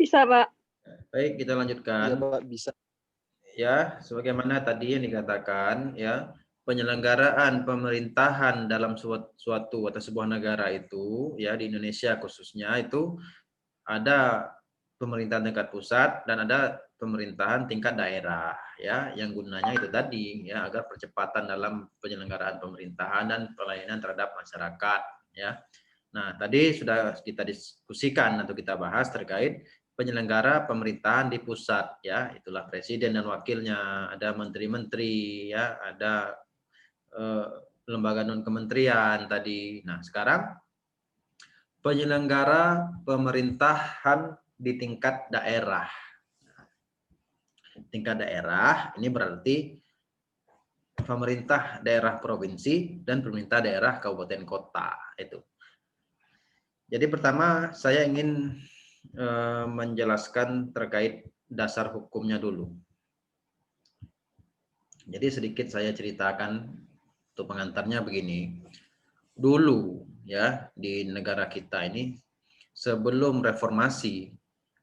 Bisa, Pak. Baik, kita lanjutkan. Iya, Pak, bisa. Ya, sebagaimana tadi yang dikatakan, ya, penyelenggaraan pemerintahan dalam suatu atau sebuah negara itu, ya, di Indonesia khususnya itu ada pemerintahan tingkat pusat dan ada pemerintahan tingkat daerah, ya, yang gunanya itu tadi, ya, agar percepatan dalam penyelenggaraan pemerintahan dan pelayanan terhadap masyarakat, ya. Nah, tadi sudah kita diskusikan atau kita bahas terkait penyelenggara pemerintahan di pusat, ya, itulah presiden dan wakilnya, ada menteri-menteri, ya, ada lembaga non kementerian tadi. Nah, sekarang penyelenggara pemerintahan di tingkat daerah. Tingkat daerah ini berarti pemerintah daerah provinsi dan pemerintah daerah kabupaten kota itu. Jadi pertama saya ingin menjelaskan terkait dasar hukumnya dulu. Jadi sedikit saya ceritakan untuk pengantarnya begini. Dulu ya di negara kita ini sebelum reformasi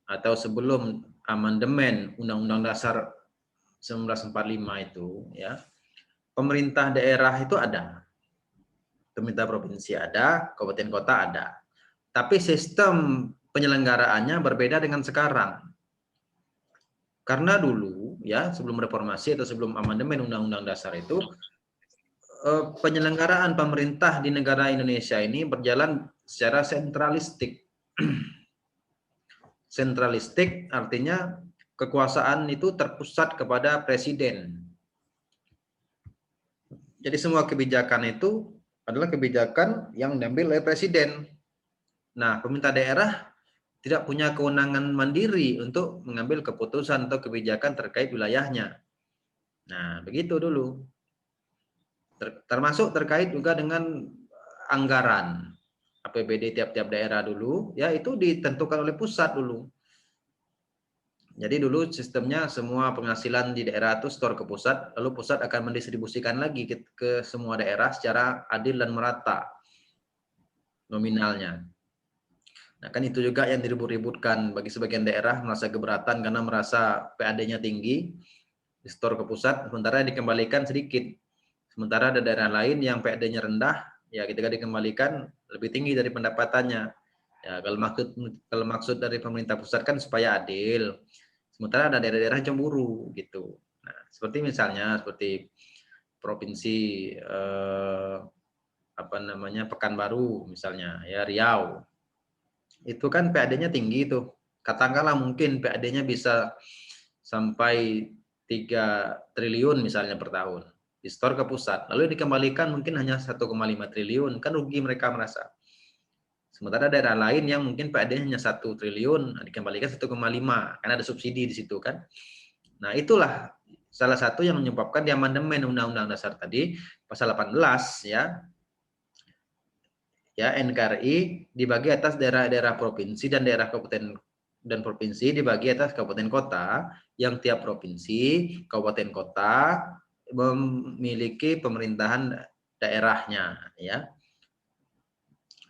atau sebelum amandemen Undang-Undang Dasar 1945 itu ya, pemerintah daerah itu ada. Pemerintah provinsi ada, kabupaten kota ada. Tapi sistem penyelenggaraannya berbeda dengan sekarang. Karena dulu ya sebelum reformasi atau sebelum amandemen Undang-Undang Dasar itu penyelenggaraan pemerintah di negara Indonesia ini berjalan secara sentralistik. Sentralistik artinya kekuasaan itu terpusat kepada presiden. Jadi semua kebijakan itu adalah kebijakan yang diambil oleh presiden. Nah, pemerintah daerah tidak punya kewenangan mandiri untuk mengambil keputusan atau kebijakan terkait wilayahnya. Nah, begitu dulu. Termasuk terkait juga dengan anggaran APBD tiap-tiap daerah dulu, ya itu ditentukan oleh pusat dulu. Jadi dulu sistemnya semua penghasilan di daerah itu store ke pusat, lalu pusat akan mendistribusikan lagi ke semua daerah secara adil dan merata nominalnya. Nah kan itu juga yang diribut-ributkan bagi sebagian daerah merasa keberatan karena merasa PAD-nya tinggi, di store ke pusat, sementara dikembalikan sedikit. Sementara ada daerah lain yang PAD-nya rendah, ya ketika dikembalikan lebih tinggi dari pendapatannya. Ya kalau maksud dari pemerintah pusat kan supaya adil. Sementara ada daerah-daerah cemburu gitu. Nah, seperti misalnya seperti provinsi Pekanbaru misalnya, ya Riau. Itu kan PAD-nya tinggi tuh. Katakanlah mungkin PAD-nya bisa sampai 3 triliun misalnya per tahun. Di store ke pusat. Lalu dikembalikan mungkin hanya 1,5 triliun. Kan rugi mereka merasa. Sementara daerah lain yang mungkin PAD-nya hanya 1 triliun, dikembalikan 1,5. Karena ada subsidi di situ kan. Nah itulah salah satu yang menyebabkan di amandemen Undang-Undang Dasar tadi, pasal 18 ya, NKRI dibagi atas daerah-daerah provinsi dan daerah kabupaten dan provinsi dibagi atas kabupaten kota, yang tiap provinsi, kabupaten kota memiliki pemerintahan daerahnya ya.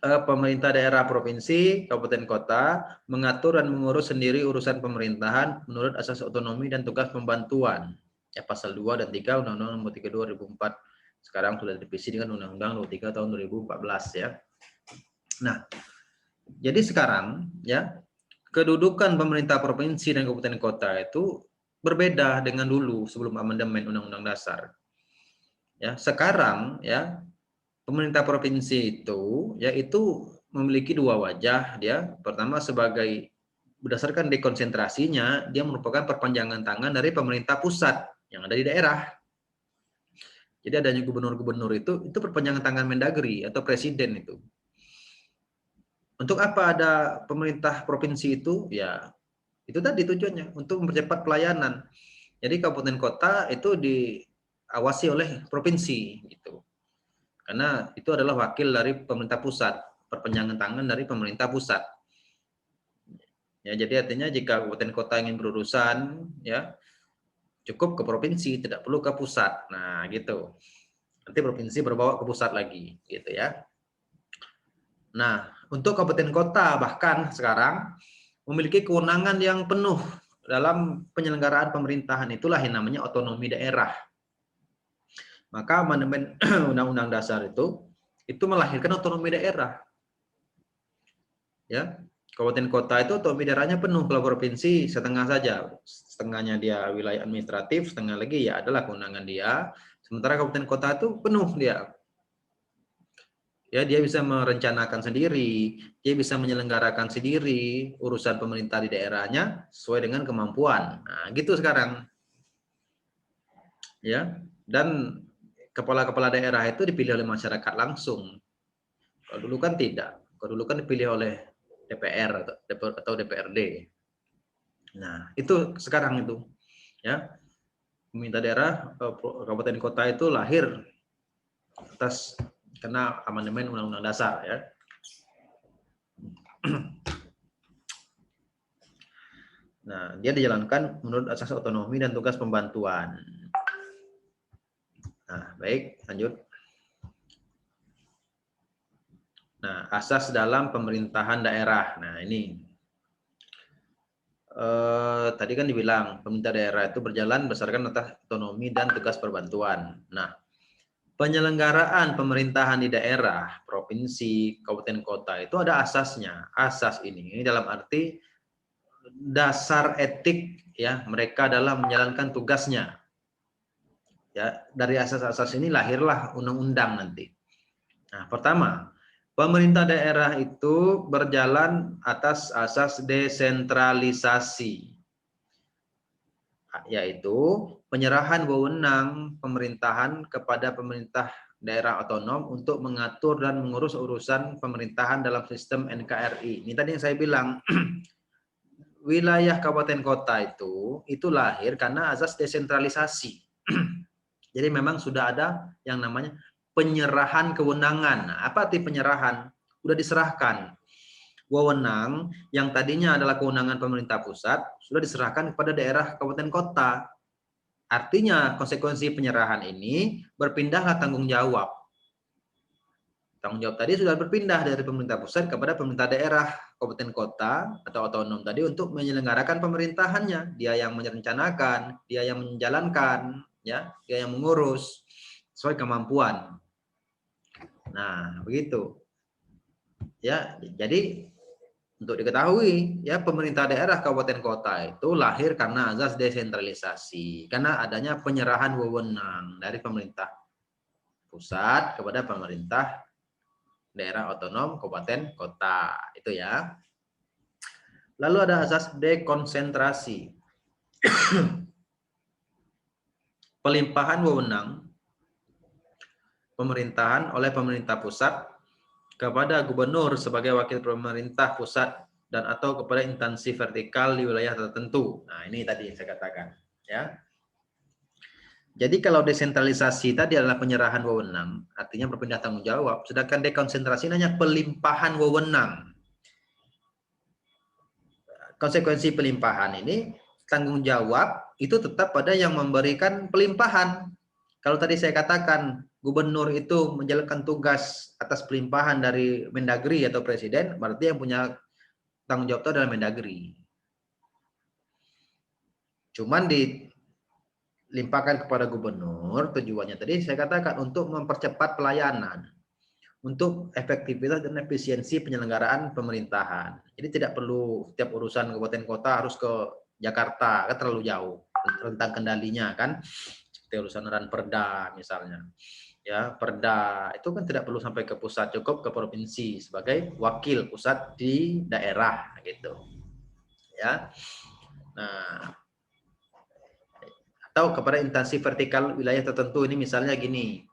Pemerintah daerah provinsi, kabupaten kota mengatur dan mengurus sendiri urusan pemerintahan menurut asas otonomi dan tugas pembantuan. Ya pasal 2 dan 3 Undang-Undang Nomor 3 2004. Sekarang sudah direvisi dengan Undang-Undang 23 tahun 2014 ya. Nah, jadi sekarang ya kedudukan pemerintah provinsi dan kabupaten kota itu berbeda dengan dulu sebelum amandemen Undang-Undang Dasar. Ya, sekarang ya pemerintah provinsi itu yaitu memiliki dua wajah dia. Pertama sebagai berdasarkan dekonsentrasinya dia merupakan perpanjangan tangan dari pemerintah pusat yang ada di daerah. Jadi adanya gubernur-gubernur itu perpanjangan tangan Mendagri atau presiden itu. Untuk apa ada pemerintah provinsi itu? Ya, itu tadi tujuannya untuk mempercepat pelayanan. Jadi kabupaten kota itu diawasi oleh provinsi gitu. Karena itu adalah wakil dari pemerintah pusat, perpanjangan tangan dari pemerintah pusat. Ya, jadi artinya jika kabupaten kota ingin berurusan, ya cukup ke provinsi, tidak perlu ke pusat. Nah, gitu. Nanti provinsi berbawa ke pusat lagi, gitu ya. Nah, untuk kabupaten kota bahkan sekarang memiliki kewenangan yang penuh dalam penyelenggaraan pemerintahan, itulah yang namanya otonomi daerah. Maka amandemen Undang-Undang Dasar itu melahirkan otonomi daerah. Ya, kabupaten kota itu otonomi daerahnya penuh, kalau provinsi setengah saja, setengahnya dia wilayah administratif, setengah lagi ya adalah kewenangan dia. Sementara kabupaten kota itu penuh dia. Ya, dia bisa merencanakan sendiri, dia bisa menyelenggarakan sendiri urusan pemerintah di daerahnya sesuai dengan kemampuan. Nah, gitu sekarang. Ya, dan kepala-kepala daerah itu dipilih oleh masyarakat langsung. Kalau dulu kan tidak. Kalau dulu kan dipilih oleh DPR atau DPRD. Nah, itu sekarang itu. Ya, pemerintah daerah kabupaten kota itu lahir atas karena amandemen Undang-Undang Dasar, ya. Nah, dia dijalankan menurut asas otonomi dan tugas pembantuan. Nah, baik, lanjut. Nah, asas dalam pemerintahan daerah. Nah, ini tadi kan dibilang pemerintah daerah itu berjalan berdasarkan atas otonomi dan tugas perbantuan. Nah, penyelenggaraan pemerintahan di daerah, provinsi, kabupaten kota itu ada asasnya. Asas ini dalam arti dasar etik ya mereka dalam menjalankan tugasnya. Ya, dari asas-asas ini lahirlah undang-undang nanti. Nah, pertama, pemerintah daerah itu berjalan atas asas desentralisasi, yaitu penyerahan wewenang pemerintahan kepada pemerintah daerah otonom untuk mengatur dan mengurus urusan pemerintahan dalam sistem NKRI. Ini tadi yang saya bilang, wilayah kabupaten kota itu lahir karena asas desentralisasi. Jadi memang sudah ada yang namanya penyerahan kewenangan. Nah, apa arti penyerahan? Sudah diserahkan. Wewenang yang tadinya adalah kewenangan pemerintah pusat sudah diserahkan kepada daerah kabupaten kota. Artinya konsekuensi penyerahan ini berpindahlah tanggung jawab. Tanggung jawab tadi sudah berpindah dari pemerintah pusat kepada pemerintah daerah, kabupaten kota atau otonom tadi untuk menyelenggarakan pemerintahannya. Dia yang merencanakan, dia yang menjalankan, ya, dia yang mengurus sesuai kemampuan. Nah, begitu. Ya, jadi untuk diketahui, ya pemerintah daerah kabupaten kota itu lahir karena azas desentralisasi, karena adanya penyerahan wewenang dari pemerintah pusat kepada pemerintah daerah otonom kabupaten kota, itu ya. Lalu ada asas dekonsentrasi. Pelimpahan wewenang pemerintahan oleh pemerintah pusat kepada gubernur sebagai wakil pemerintah pusat dan atau kepada instansi vertikal di wilayah tertentu. Nah, ini tadi yang saya katakan, ya. Jadi kalau desentralisasi tadi adalah penyerahan wewenang, artinya berpindah tanggung jawab, sedangkan dekonsentrasi hanya pelimpahan wewenang. Konsekuensi pelimpahan ini, tanggung jawab itu tetap pada yang memberikan pelimpahan. Kalau tadi saya katakan gubernur itu menjalankan tugas atas pelimpahan dari Mendagri atau presiden, berarti yang punya tanggung jawab itu adalah Mendagri. Cuman dilimpahkan kepada gubernur, tujuannya tadi saya katakan untuk mempercepat pelayanan, untuk efektivitas dan efisiensi penyelenggaraan pemerintahan. Jadi tidak perlu setiap urusan kabupaten kota harus ke Jakarta, kan terlalu jauh rentang kendalinya kan. Seperti urusan ranperda misalnya. Ya, perda itu kan tidak perlu sampai ke pusat, cukup ke provinsi sebagai wakil pusat di daerah gitu. Ya. Nah, atau kepada instansi vertikal wilayah tertentu, ini misalnya gini.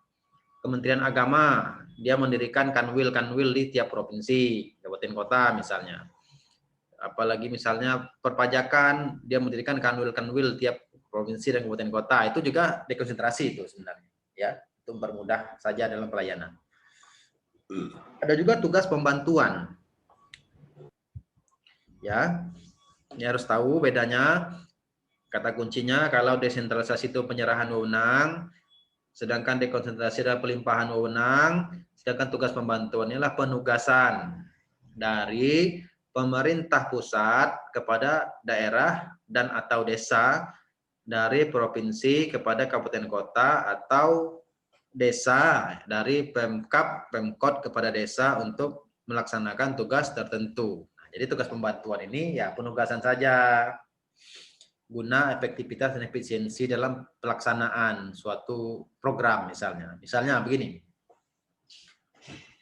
Kementerian Agama, dia mendirikan kanwil di tiap provinsi, kabupaten kota misalnya. Apalagi misalnya perpajakan, dia mendirikan kanwil tiap provinsi dan kabupaten kota. Itu juga dekonsentrasi itu sebenarnya, ya. Itu mempermudah saja dalam pelayanan. Ada juga tugas pembantuan. Ya. Ini harus tahu bedanya. Kata kuncinya kalau desentralisasi itu penyerahan wewenang, sedangkan dekonsentrasi adalah pelimpahan wewenang, sedangkan tugas pembantuan adalah penugasan dari pemerintah pusat kepada daerah dan atau desa, dari provinsi kepada kabupaten kota, atau desa dari Pemkab, Pemkot kepada desa untuk melaksanakan tugas tertentu. Nah, jadi tugas pembantuan ini ya penugasan saja guna efektivitas dan efisiensi dalam pelaksanaan suatu program misalnya. Misalnya begini.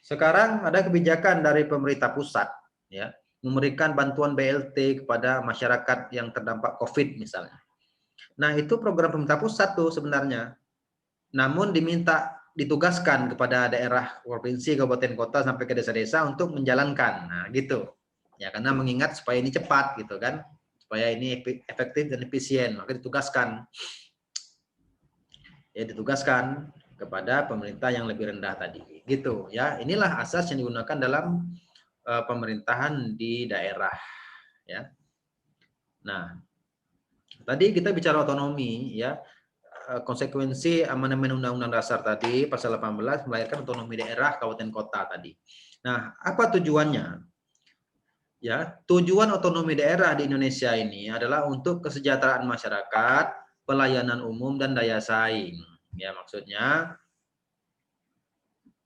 Sekarang ada kebijakan dari pemerintah pusat ya, memberikan bantuan BLT kepada masyarakat yang terdampak Covid misalnya. Nah, itu program pemerintah pusat tuh sebenarnya. Namun ditugaskan kepada daerah, provinsi, kabupaten, kota sampai ke desa-desa untuk menjalankan. Nah, gitu. Ya, karena mengingat supaya ini cepat gitu kan. Supaya ini efektif dan efisien, maka ditugaskan. Ya, ditugaskan kepada pemerintah yang lebih rendah tadi. Gitu ya. Inilah asas yang digunakan dalam pemerintahan di daerah ya. Nah, tadi kita bicara otonomi ya. Konsekuensi amandemen Undang-Undang Dasar tadi pasal 18 melahirkan otonomi daerah kabupaten kota tadi. Nah, apa tujuannya? Ya, tujuan otonomi daerah di Indonesia ini adalah untuk kesejahteraan masyarakat, pelayanan umum dan daya saing. Ya, maksudnya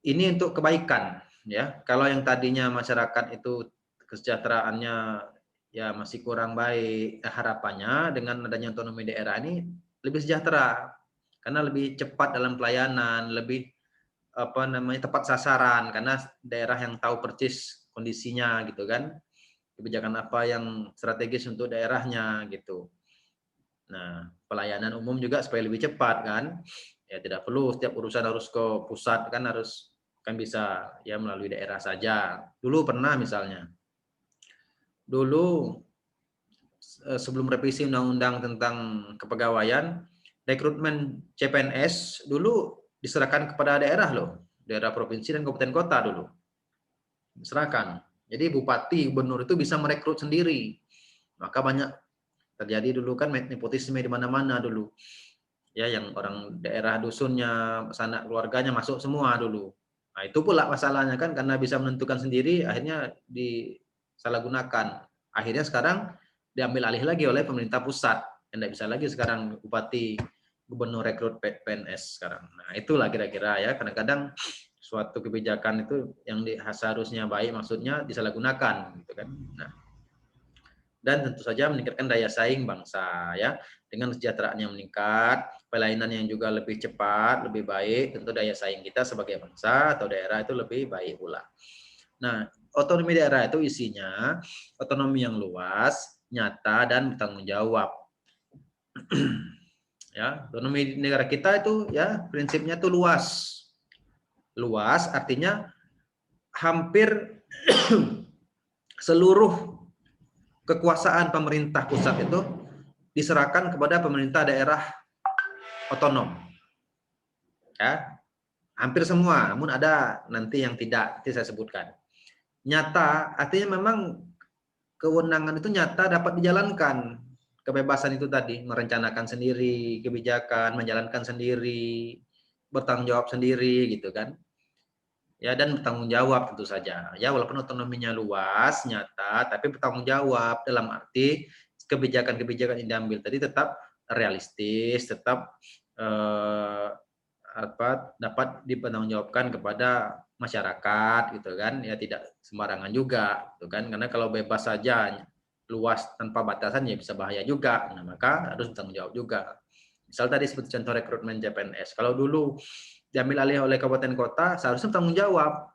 ini untuk kebaikan ya. Kalau yang tadinya masyarakat itu kesejahteraannya ya masih kurang baik, harapannya dengan adanya otonomi daerah ini lebih sejahtera karena lebih cepat dalam pelayanan, lebih tepat sasaran karena daerah yang tahu persis kondisinya gitu kan, kebijakan apa yang strategis untuk daerahnya gitu. Nah, pelayanan umum juga supaya lebih cepat kan, ya tidak perlu setiap urusan harus ke pusat kan, harus kan bisa ya melalui daerah saja. Dulu pernah misalnya, dulu sebelum revisi undang-undang tentang kepegawaian, rekrutmen CPNS dulu diserahkan kepada daerah loh, daerah provinsi dan kabupaten kota dulu. Diserahkan. Jadi bupati, gubernur itu bisa merekrut sendiri. Maka banyak terjadi dulu kan nepotisme di mana-mana dulu. Ya, yang orang daerah dusunnya, sanak keluarganya masuk semua dulu. Nah, itu pula masalahnya kan karena bisa menentukan sendiri akhirnya disalahgunakan. Akhirnya sekarang diambil alih lagi oleh pemerintah pusat. Tidak bisa lagi sekarang bupati, gubernur rekrut PNS sekarang. Nah, itulah kira-kira ya, kadang-kadang suatu kebijakan itu yang seharusnya baik maksudnya disalahgunakan gitu kan. Nah, dan tentu saja meningkatkan daya saing bangsa ya, dengan kesejahteraan yang meningkat, pelayanan yang juga lebih cepat, lebih baik, tentu daya saing kita sebagai bangsa atau daerah itu lebih baik pula. Nah, otonomi daerah itu isinya otonomi yang luas, nyata dan bertanggung jawab. Ya, otonomi negara kita itu ya prinsipnya itu luas. Luas artinya hampir seluruh kekuasaan pemerintah pusat itu diserahkan kepada pemerintah daerah otonom. Ya, hampir semua, namun ada nanti yang tidak, nanti saya sebutkan. Nyata, artinya memang kewenangan itu nyata dapat dijalankan. Kebebasan itu tadi, merencanakan sendiri, kebijakan, menjalankan sendiri, bertanggung jawab sendiri, gitu kan. Ya, dan bertanggung jawab tentu saja. Ya, walaupun otonominya luas, nyata, tapi bertanggung jawab dalam arti kebijakan-kebijakan yang diambil tadi tetap realistis, tetap dapat dipertanggungjawabkan kepada masyarakat gitu kan, ya tidak sembarangan juga gitu kan, karena kalau bebas saja luas tanpa batasan ya bisa bahaya juga. Nah, maka harus bertanggung jawab juga. Misal tadi seperti contoh rekrutmen CPNS, kalau dulu diambil alih oleh kabupaten kota, seharusnya bertanggung jawab.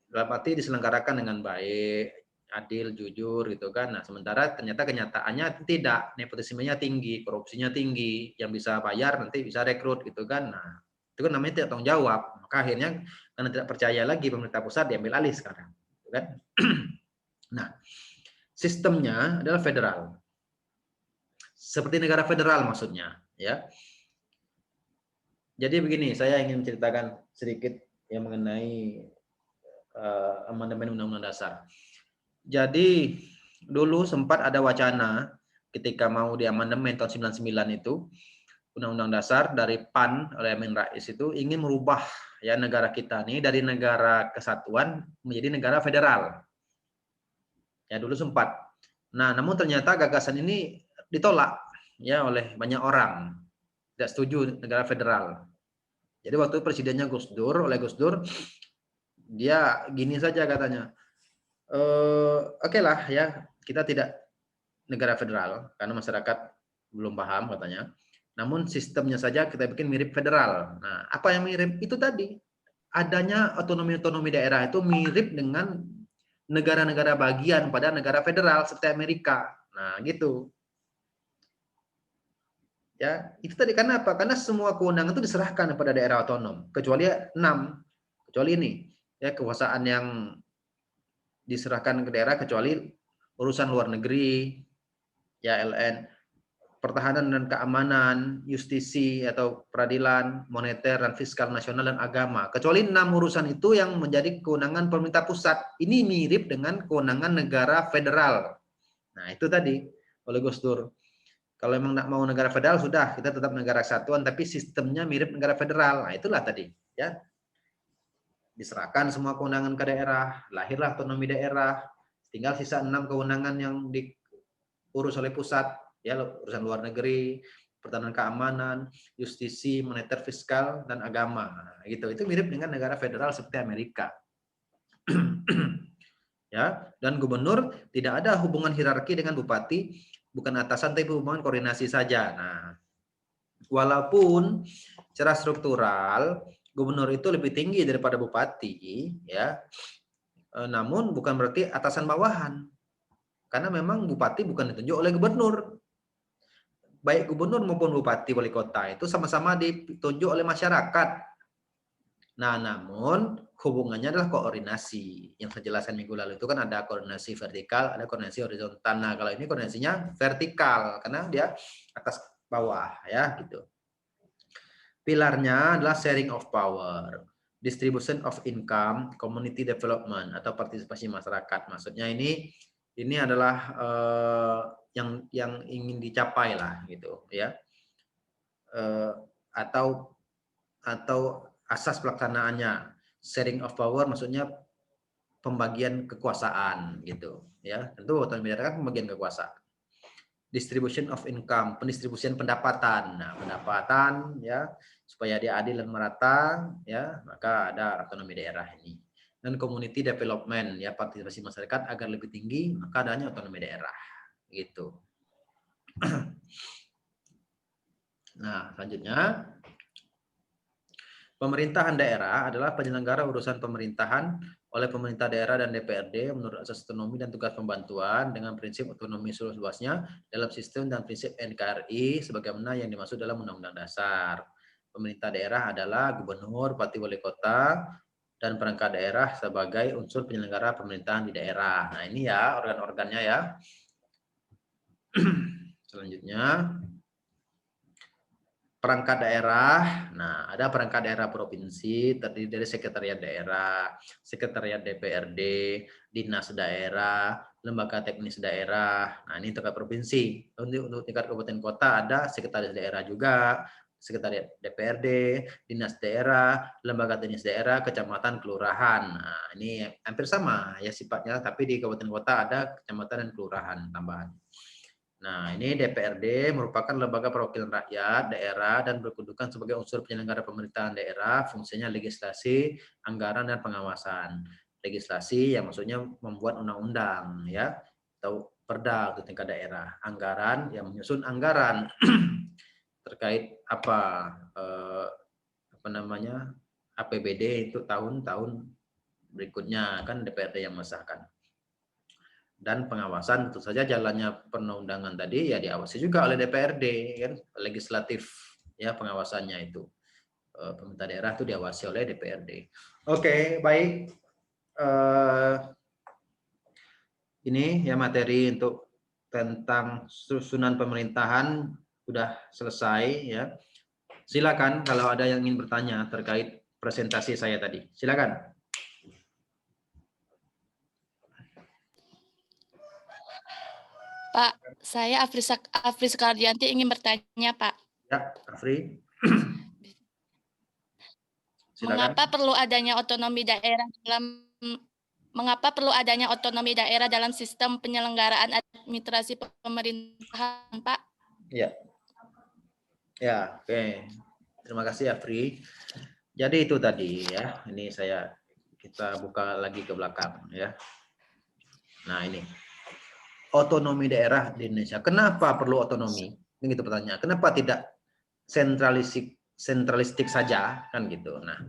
Dalam arti diselenggarakan dengan baik, adil, jujur gitu kan. Nah, sementara ternyata kenyataannya tidak, nepotismenya tinggi, korupsinya tinggi, yang bisa bayar nanti bisa rekrut gitu kan. Nah, itu kan namanya tidak tanggung jawab. Maka akhirnya karena tidak percaya lagi pemerintah pusat diambil alih sekarang, gitu kan. Nah, sistemnya adalah federal. Seperti negara federal maksudnya, ya. Jadi begini, saya ingin menceritakan sedikit yang mengenai amandemen Undang-Undang Dasar. Jadi dulu sempat ada wacana ketika mau diamandemen tahun 99 itu Undang-Undang Dasar dari PAN oleh Amin Rais itu ingin merubah ya negara kita nih dari negara kesatuan menjadi negara federal. Ya dulu sempat. Nah, namun ternyata gagasan ini ditolak ya oleh banyak orang. Tidak setuju negara federal. Jadi waktu presidennya Gus Dur, oleh Gus Dur, dia gini saja katanya. Oke lah ya, kita tidak negara federal karena masyarakat belum paham katanya. Namun sistemnya saja kita bikin mirip federal. Nah, apa yang mirip? Itu tadi. Adanya otonomi-otonomi daerah itu mirip dengan negara-negara bagian pada negara federal seperti Amerika. Nah, gitu. Ya, itu tadi karena apa? Karena semua kewenangan itu diserahkan kepada daerah otonom, kecuali 6. Kecuali ini, ya kekuasaan yang diserahkan ke daerah kecuali urusan luar negeri, ya LN, pertahanan dan keamanan, justisi atau peradilan, moneter dan fiskal nasional dan agama. Kecuali 6 urusan itu yang menjadi kewenangan pemerintah pusat. Ini mirip dengan kewenangan negara federal. Nah, itu tadi oleh Gus Dur. Kalau memang nak mau negara federal sudah, kita tetap negara kesatuan tapi sistemnya mirip negara federal. Nah, itulah tadi, ya. Diserahkan semua kewenangan ke daerah, lahirlah otonomi daerah. Tinggal sisa 6 kewenangan yang diurus oleh pusat, ya urusan luar negeri, pertahanan keamanan, justisi, moneter, fiskal dan agama. Nah, gitu. Itu mirip dengan negara federal seperti Amerika. Ya, dan gubernur tidak ada hubungan hierarki dengan bupati, bukan atasan tapi hubungan koordinasi saja. Nah, walaupun secara struktural gubernur itu lebih tinggi daripada bupati, ya, namun bukan berarti atasan bawahan, karena memang bupati bukan ditunjuk oleh gubernur. Baik gubernur maupun bupati wali kota itu sama-sama ditunjuk oleh masyarakat. Nah, namun hubungannya adalah koordinasi. Yang saya jelaskan minggu lalu itu kan ada koordinasi vertikal, ada koordinasi horizontal. Nah, kalau ini koordinasinya vertikal karena dia atas bawah, ya gitu. Pilarnya adalah sharing of power, distribution of income, community development atau partisipasi masyarakat. Maksudnya ini adalah yang ingin dicapai lah gitu, ya. Atau asas pelaksanaannya, sharing of power maksudnya pembagian kekuasaan gitu, ya. Tentu otonomi daerah kan pembagian kekuasaan. Distribution of income, pendistribusian pendapatan. Nah, pendapatan ya supaya dia adil dan merata, ya maka ada otonomi daerah ini. Dan community development, ya partisipasi masyarakat agar lebih tinggi, maka adanya otonomi daerah, gitu. Nah, selanjutnya pemerintahan daerah adalah penyelenggara urusan pemerintahan oleh pemerintah daerah dan DPRD menurut asas otonomi dan tugas pembantuan dengan prinsip otonomi seluas-luasnya dalam sistem dan prinsip NKRI sebagaimana yang dimaksud dalam Undang-Undang Dasar. Pemerintah daerah adalah gubernur, bupati, wali kota, dan perangkat daerah sebagai unsur penyelenggara pemerintahan di daerah. Nah, ini ya organ-organnya ya. Selanjutnya perangkat daerah. Nah, ada perangkat daerah provinsi terdiri dari sekretariat daerah, sekretariat DPRD, dinas daerah, lembaga teknis daerah. Nah, ini tingkat provinsi. Untuk tingkat kabupaten kota ada sekretaris daerah juga, sekretariat DPRD, dinas daerah, lembaga teknis daerah, kecamatan, kelurahan. Nah, ini hampir sama ya sifatnya, tapi di kabupaten kota ada kecamatan dan kelurahan tambahan. Nah, ini DPRD merupakan lembaga perwakilan rakyat daerah dan berkedudukan sebagai unsur penyelenggara pemerintahan daerah, fungsinya legislasi, anggaran dan pengawasan. Legislasi yang maksudnya membuat undang-undang ya atau perda untuk tingkat daerah. Anggaran yang menyusun anggaran terkait apa namanya APBD itu tahun-tahun berikutnya kan DPRD yang mengesahkan. Dan pengawasan tentu saja jalannya perundang-undangan tadi ya diawasi juga oleh DPRD kan, legislatif ya pengawasannya itu. Pemerintah daerah itu diawasi oleh DPRD. Oke, baik. Ini ya materi untuk tentang susunan pemerintahan sudah selesai ya. Silakan kalau ada yang ingin bertanya terkait presentasi saya tadi. Silakan. Pak, saya Afri Sekardianti ingin bertanya, Pak. Ya, Afri. Silakan. Mengapa perlu adanya otonomi daerah dalam mengapa perlu adanya otonomi daerah dalam sistem penyelenggaraan administrasi pemerintahan, Pak? Ya, ya, oke. Terima kasih, Afri. Jadi itu tadi ya. Ini kita buka lagi ke belakang ya. Nah, ini otonomi daerah di Indonesia. Kenapa perlu otonomi? Ini gitu pertanyaan. Kenapa tidak sentralistik saja kan gitu. Nah,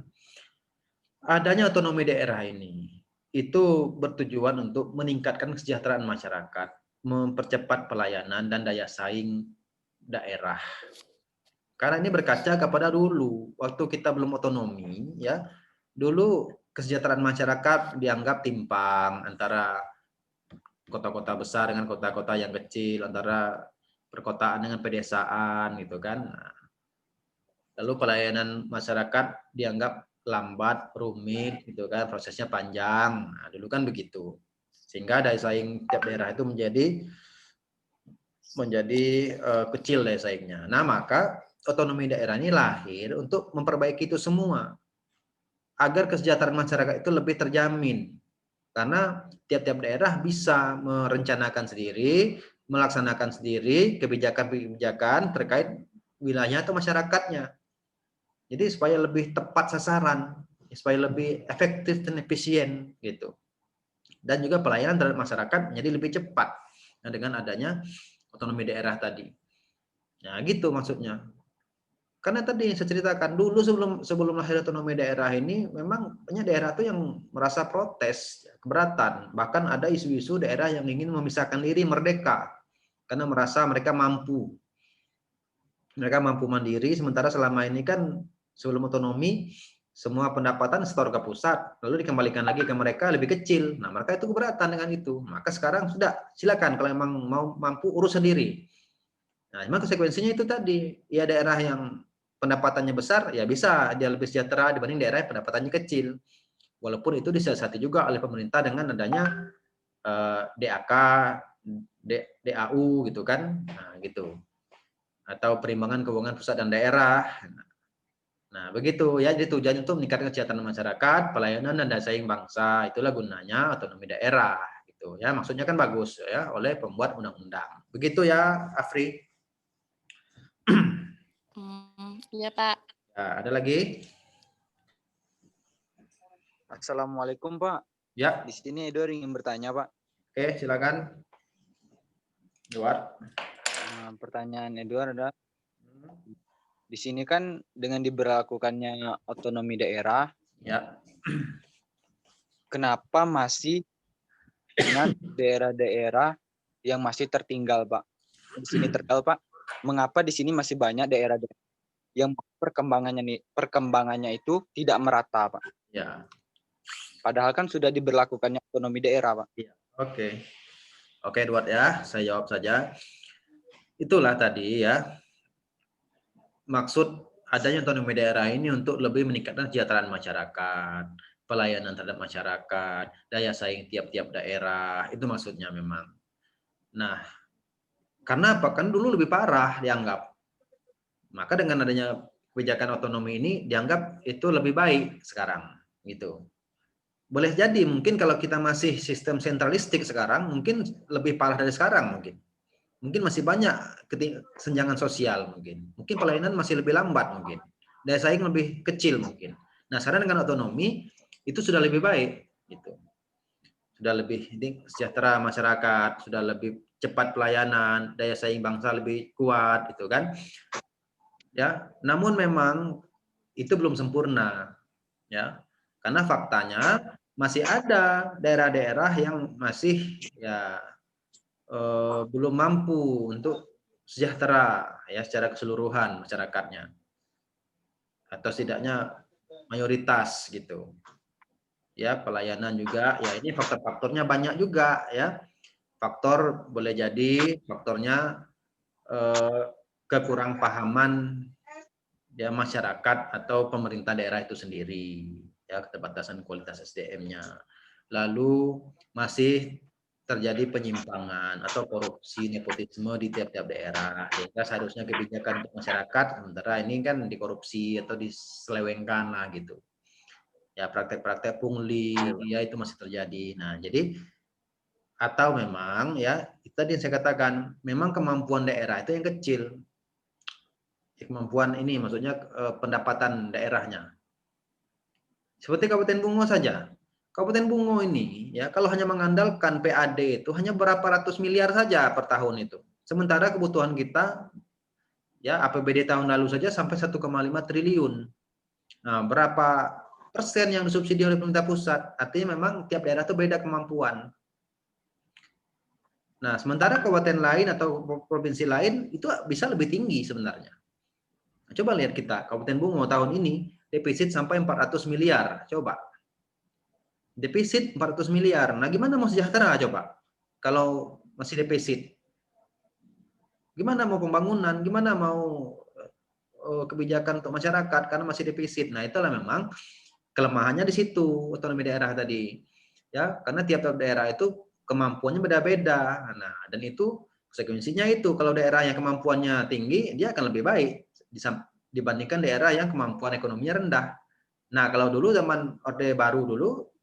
adanya otonomi daerah ini itu bertujuan untuk meningkatkan kesejahteraan masyarakat, mempercepat pelayanan dan daya saing daerah. Karena ini berkaca kepada dulu waktu kita belum otonomi ya. Dulu kesejahteraan masyarakat dianggap timpang antara kota-kota besar dengan kota-kota yang kecil, antara perkotaan dengan pedesaan gitu kan. Lalu pelayanan masyarakat dianggap lambat, rumit gitu kan, prosesnya panjang. Nah, dulu kan begitu. Sehingga daya saing tiap daerah itu menjadi kecil daya saingnya. Nah, maka otonomi daerah ini lahir untuk memperbaiki itu semua agar kesejahteraan masyarakat itu lebih terjamin. Karena tiap-tiap daerah bisa merencanakan sendiri, melaksanakan sendiri kebijakan-kebijakan terkait wilayahnya atau masyarakatnya. Jadi supaya lebih tepat sasaran, supaya lebih efektif dan efisien gitu. Dan juga pelayanan terhadap masyarakat menjadi lebih cepat dengan adanya otonomi daerah tadi. Nah, gitu maksudnya. Karena tadi saya ceritakan dulu sebelum lahir otonomi daerah ini memang banyak daerah tuh yang merasa protes, keberatan. Bahkan ada isu-isu daerah yang ingin memisahkan diri merdeka karena merasa mereka mampu. Mereka mampu mandiri sementara selama ini kan sebelum otonomi semua pendapatan setor ke pusat lalu dikembalikan lagi ke mereka lebih kecil. Nah, mereka itu keberatan dengan itu. Maka sekarang sudah silakan kalau memang mau mampu urus sendiri. Nah, memang konsekuensinya itu tadi. Ya daerah yang pendapatannya besar ya bisa dia lebih sejahtera dibanding daerah yang pendapatannya kecil. Walaupun itu disiasati juga oleh pemerintah dengan adanya DAK, DAU gitu kan. Nah, gitu. Atau perimbangan keuangan pusat dan daerah. Nah, begitu ya. Jadi tujuannya untuk meningkatkan kesejahteraan masyarakat, pelayanan dan daya saing bangsa. Itulah gunanya otonomi daerah gitu ya. Maksudnya kan bagus ya oleh pembuat undang-undang. Begitu ya, Afri. Iya, Pak. Ya, ada lagi? Assalamualaikum, Pak. Ya. Di sini Edward ingin bertanya, Pak. Oke, silakan. Edward. Pertanyaan Edward adalah, di sini kan dengan diberlakukannya otonomi daerah, Ya. kenapa masih dengan daerah-daerah yang masih tertinggal, Pak? Di sini tertinggal, Pak. Mengapa di sini masih banyak daerah yang perkembangannya itu tidak merata, Pak? Ya. Padahal kan sudah diberlakukannya otonomi daerah, Pak. Ya. Oke. Oke, Edward ya, saya jawab saja. Itulah tadi ya. Maksud adanya otonomi daerah ini untuk lebih meningkatkan kesejahteraan masyarakat, pelayanan terhadap masyarakat, daya saing tiap-tiap daerah, itu maksudnya memang. Nah, karena apa? Kan dulu lebih parah dianggap. Maka dengan adanya kebijakan otonomi ini dianggap itu lebih baik sekarang, gitu. Boleh jadi mungkin kalau kita masih sistem sentralistik sekarang, mungkin lebih parah dari sekarang mungkin. Mungkin masih banyak kesenjangan sosial mungkin. Mungkin pelayanan masih lebih lambat mungkin. Daya saing lebih kecil mungkin. Nah, sekarang dengan otonomi itu sudah lebih baik gitu. Sudah lebih sejahtera masyarakat, sudah lebih cepat pelayanan, daya saing bangsa lebih kuat gitu kan. Ya, namun memang itu belum sempurna ya. Karena faktanya masih ada daerah-daerah yang masih ya belum mampu untuk sejahtera ya secara keseluruhan masyarakatnya atau setidaknya mayoritas gitu ya. Pelayanan juga ya, ini faktor-faktornya banyak juga ya. Faktor boleh jadi faktornya kekurang pahaman ya masyarakat atau pemerintah daerah itu sendiri ya, keterbatasan kualitas SDM-nya. Lalu masih terjadi penyimpangan atau korupsi nepotisme di tiap-tiap daerah, sehingga seharusnya kebijakan untuk masyarakat sementara ini kan dikorupsi atau diselewengkan lah gitu. Ya, praktek-praktek pungli ya itu masih terjadi. Nah, jadi atau memang ya tadi yang saya katakan memang kemampuan daerah itu yang kecil. Kemampuan ini maksudnya pendapatan daerahnya. Seperti Kabupaten Bungo saja. Kabupaten Bungo ini ya kalau hanya mengandalkan PAD itu hanya berapa ratus miliar saja per tahun itu. Sementara kebutuhan kita ya APBD tahun lalu saja sampai 1,5 triliun. Nah, berapa persen yang disubsidi oleh pemerintah pusat? Artinya memang tiap daerah itu beda kemampuan. Nah, sementara kabupaten lain atau provinsi lain itu bisa lebih tinggi sebenarnya. Nah, coba lihat kita, Kabupaten Bungo tahun ini defisit sampai 400 miliar. Coba. Defisit 400 miliar. Nah, gimana mau sejahtera coba? Kalau masih defisit. Gimana mau pembangunan? Gimana mau kebijakan untuk masyarakat karena masih defisit. Nah, itulah memang kelemahannya di situ otonomi daerah tadi. Ya, karena tiap-tiap daerah itu kemampuannya beda-beda. Nah, dan itu konsekuensinya itu kalau daerah yang kemampuannya tinggi, dia akan lebih baik dibandingkan daerah yang kemampuan ekonominya rendah. Nah, kalau dulu zaman Orde Baru dulu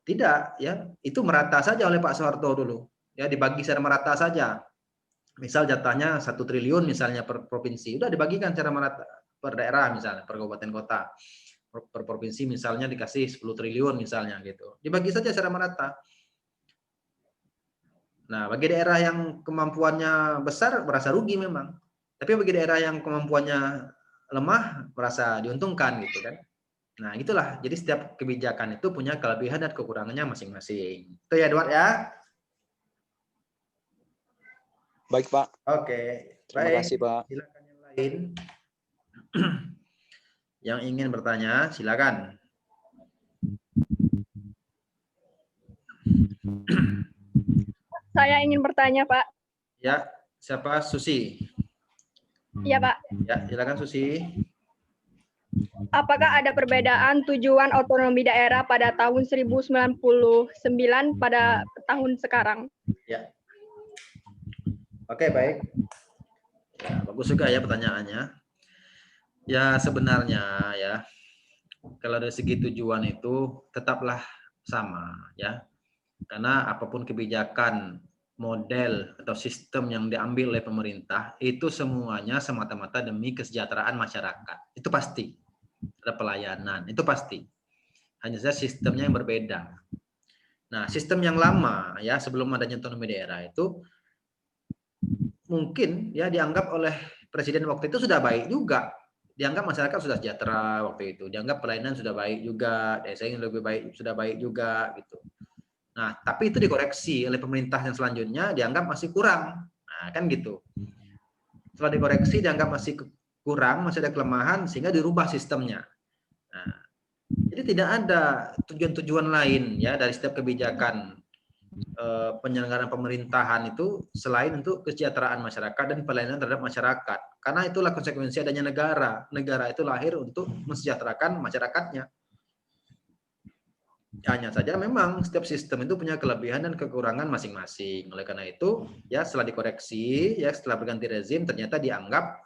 tidak ya, itu merata saja oleh Pak Soeharto dulu. Ya, dibagi secara merata saja. Misal jatahnya 1 triliun misalnya per provinsi, udah dibagikan secara merata per daerah misalnya, per kabupaten kota. Per provinsi misalnya dikasih 10 triliun misalnya gitu. Dibagi saja secara merata. Nah, bagi daerah yang kemampuannya besar merasa rugi memang. Tapi bagi daerah yang kemampuannya lemah merasa diuntungkan gitu kan. Nah, itulah. Jadi setiap kebijakan itu punya kelebihan dan kekurangannya masing-masing. Itu ya, Edward ya. Baik, Pak. Oke. Terima Baik. kasih, Pak. Silakan yang lain. Yang ingin bertanya, silakan. Saya ingin bertanya, Pak. Ya, siapa? Susi. Iya, Pak. Ya, silakan Susi. Apakah ada perbedaan tujuan otonomi daerah pada tahun 1099 pada tahun sekarang? Ya. Oke, baik. Ya, bagus juga ya pertanyaannya. Ya, sebenarnya ya, kalau dari segi tujuan itu tetaplah sama ya. Karena apapun kebijakan, model atau sistem yang diambil oleh pemerintah itu semuanya semata-mata demi kesejahteraan masyarakat. Itu pasti. Ada pelayanan, itu pasti. Hanya saja sistemnya yang berbeda. Nah, sistem yang lama ya sebelum adanya otonomi daerah itu mungkin ya dianggap oleh presiden waktu itu sudah baik juga. Dianggap masyarakat sudah sejahtera waktu itu. Dianggap pelayanan sudah baik juga, desa yang lebih baik sudah baik juga gitu. Nah, tapi itu dikoreksi oleh pemerintah yang selanjutnya dianggap masih kurang. Nah, kan gitu. Setelah dikoreksi dianggap masih kurang, masih ada kelemahan sehingga dirubah sistemnya. Nah, jadi tidak ada tujuan-tujuan lain ya dari setiap kebijakan penyelenggaraan pemerintahan itu selain untuk kesejahteraan masyarakat dan pelayanan terhadap masyarakat. Karena itulah konsekuensi adanya negara. Negara itu lahir untuk mensejahterakan masyarakatnya. Hanya saja memang setiap sistem itu punya kelebihan dan kekurangan masing-masing. Oleh karena itu, ya setelah dikoreksi, ya setelah berganti rezim ternyata dianggap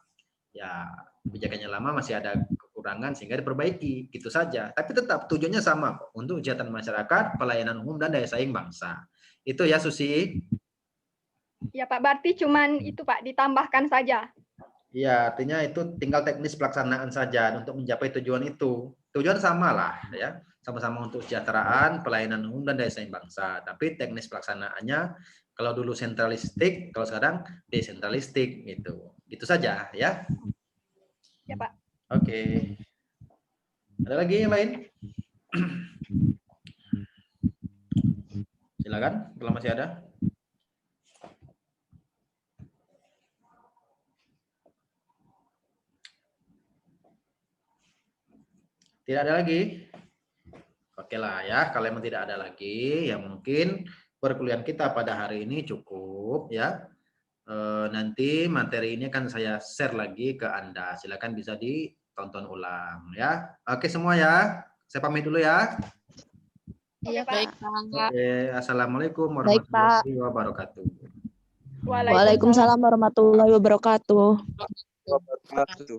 ya kebijakannya lama masih ada kekurangan sehingga diperbaiki, gitu saja. Tapi tetap tujuannya sama kok, untuk kesejahteraan masyarakat, pelayanan umum dan daya saing bangsa. Itu ya Susi. Ya, Pak. Berarti cuman itu, Pak, ditambahkan saja. Iya, artinya itu tinggal teknis pelaksanaan saja untuk mencapai tujuan itu. Tujuan sama lah ya. Sama-sama untuk kesejahteraan, pelayanan umum dan daya saing bangsa. Tapi teknis pelaksanaannya kalau dulu sentralistik, kalau sekarang desentralistik gitu. Itu saja ya. Ya, Pak. Oke. Ada lagi yang lain? Silakan kalau masih ada. Tidak ada lagi? Oke lah ya, kalau memang tidak ada lagi, ya mungkin perkuliahan kita pada hari ini cukup ya. Nanti materi ini akan saya share lagi ke Anda. Silakan bisa ditonton ulang ya. Oke semua ya, saya pamit dulu ya. Iya, Pak. Baik, Pak. Oke, assalamualaikum Baik, Pak. warahmatullahi wabarakatuh. Waalaikumsalam warahmatullahi wabarakatuh. Wabarakatuh.